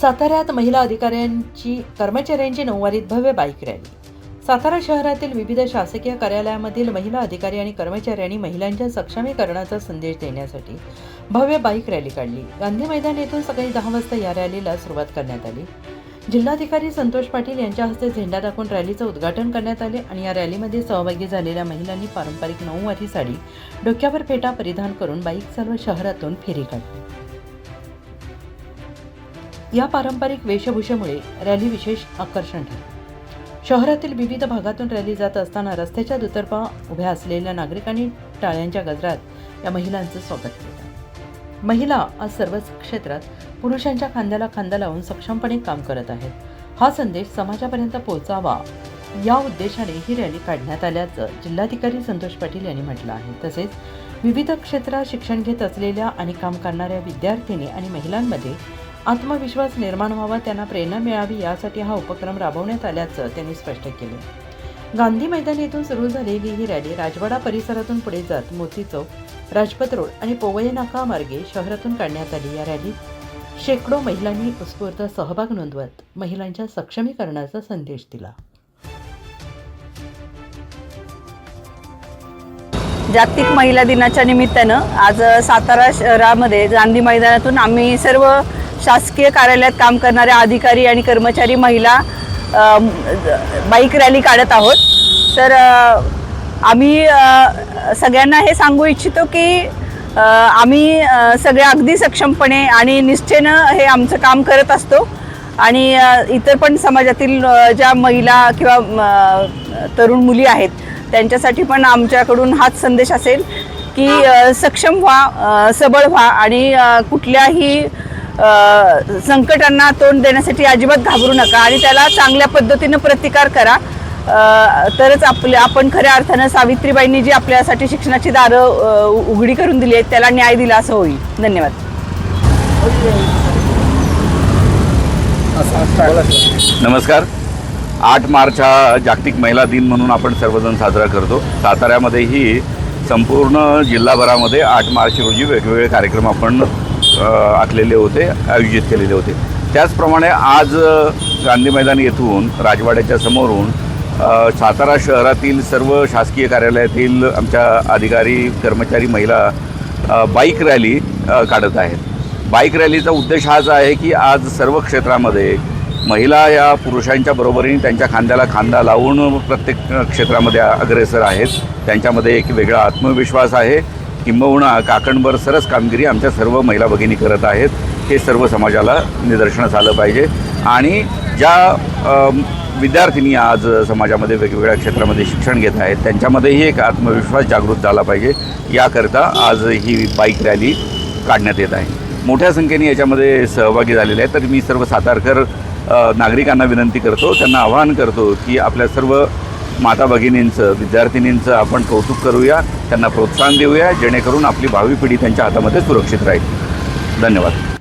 साताऱ्यात महिला अधिकाऱ्यांची कर्मचाऱ्यांची नऊवारीत भव्य बाईक रॅली। सातारा शहरातील विविध शासकीय कार्यालयामधील महिला अधिकारी आणि कर्मचाऱ्यांनी महिलांच्या सक्षमीकरणाचा संदेश देण्यासाठी भव्य बाईक रॅली काढली। गांधी मैदान येथून सकाळी 10 वाजता या रॅलीला सुरुवात करण्यात आली। जिल्हाधिकारी संतोष पाटील यांच्या हस्ते झेंडा दाखवून रॅलीचं उद्घाटन करण्यात आले आणि या रॅलीमध्ये सहभागी झालेल्या महिलांनी पारंपरिक नऊवारी साडी, डोक्यावर फेटा परिधान करून बाईक चालवत शहरातून फेरी काढली। या पारंपरिक वेशभूषेमुळे रॅली विशेष आकर्षण ठरली। शहरातील विविध भागातून रॅली जात असताना रस्त्याच्या दुतर्फा उभ्या असलेल्या नागरिकांनी टाळ्यांच्या गजरात या महिलांचं स्वागत केलं। महिला आज सर्वच क्षेत्रात पुरुषांच्या खांद्याला खांदा लावून सक्षमपणे काम करत आहेत। हा संदेश समाजापर्यंत पोहोचावा या उद्देशाने ही रॅली काढण्यात आल्याचं जिल्हाधिकारी संतोष पाटील यांनी म्हटलं आहे। तसेच विविध क्षेत्रात शिक्षण घेत असलेल्या आणि काम करणाऱ्या विद्यार्थिनी आणि महिलांमध्ये आत्मविश्वास निर्माण व्हावा, त्यांना प्रेरणा मिळावी यासाठी हा उपक्रम राबवण्यात आल्याचं त्यांनी स्पष्ट केले। गांधी मैदान येथून सुरू झालेली ही रॅली राजवाडा परिसरातून पुढे जात मोती चौक, राजपथ रोड आणि पोवई नाका मार्गे शहरातून काढण्यात आली। या रॅलीत शेकडो महिलांनी उत्स्फूर्त सहभाग नोंदवत महिलांच्या सक्षमीकरणाचा संदेश दिला। जागतिक महिला दिनाच्या निमित्तानं आज सातारा शहरामध्ये गांधी मैदानातून आम्ही सर्व शासकीय कार्यालयात काम करणाऱ्या अधिकारी आणि कर्मचारी महिला बाईक रॅली काढत आहोत। तर आम्ही सगळ्यांना हे सांगू इच्छितो की आम्ही सगळे अगदी सक्षमपणे आणि निष्ठेनं हे आमचं काम करत असतो आणि इतर पण समाजातील ज्या महिला किंवा तरुण मुली आहेत त्यांच्यासाठी पण आमच्याकडून हाच संदेश असेल की सक्षम व्हा, सबळ व्हा आणि कुठल्याही संकटांना तोंड देण्यासाठी अजिबात घाबरू नका आणि त्याला चांगल्या पद्धतीनं प्रतिकार करा। तरच आपण खऱ्या अर्थानं सावित्रीबाईंनी जी आपल्यासाठी शिक्षणाची दारं उघडी करून दिली आहेत त्याला न्याय दिला असं होईल। धन्यवाद। नमस्कार। 8 मार्च हा जागतिक महिला दिन म्हणून आपण सर्वजण साजरा करतो। साताऱ्यामध्येही संपूर्ण जिल्हाभरामध्ये 8 मार्च रोजी वेगवेगळे कार्यक्रम आपण आखलेले होते, आयोजित केलेले होते। त्याचप्रमाणे आज गांधी मैदान येथून राजवाड्याच्या समोरून सातारा शहरातील सर्व शासकीय कार्यालयातील आमच्या अधिकारी, कर्मचारी, महिला बाईक रॅली काढत आहेत। बाईक रॅलीचा उद्देश हाच आहे की आज सर्व क्षेत्रामध्ये महिला या पुरुषांच्या बरोबरीने त्यांच्या खांद्याला खांदा लावून प्रत्येक क्षेत्रामध्ये अग्रेसर आहेत। त्यांच्यामध्ये एक वेगळा आत्मविश्वास आहे, किंबहुना काकणभर सरस कामगिरी आमच्या सर्व महिला भगिनी करत आहेत। हे सर्व समाजाला निदर्शनास आलं पाहिजे आणि ज्या विद्यार्थिनी आज समाजामध्ये वेगवेगळ्या क्षेत्रामध्ये शिक्षण घेत आहेत त्यांच्यामध्येही एक आत्मविश्वास जागृत झाला पाहिजे, याकरता आज ही बाईक रॅली काढण्यात येत आहे। मोठ्या संख्येने याच्यामध्ये सहभागी झालेले आहेत। तर मी सर्व सातारकर नागरिकांना विनंती करतो, त्यांना आवाहन करतो की आपल्या सर्व माता भगिनींचं, विद्यार्थिनींचं आपण कौतुक करूया, त्यांना प्रोत्साहन देऊया, जेणेकरून आपली भावी पिढी त्यांच्या हातामध्ये सुरक्षित राहील। धन्यवाद।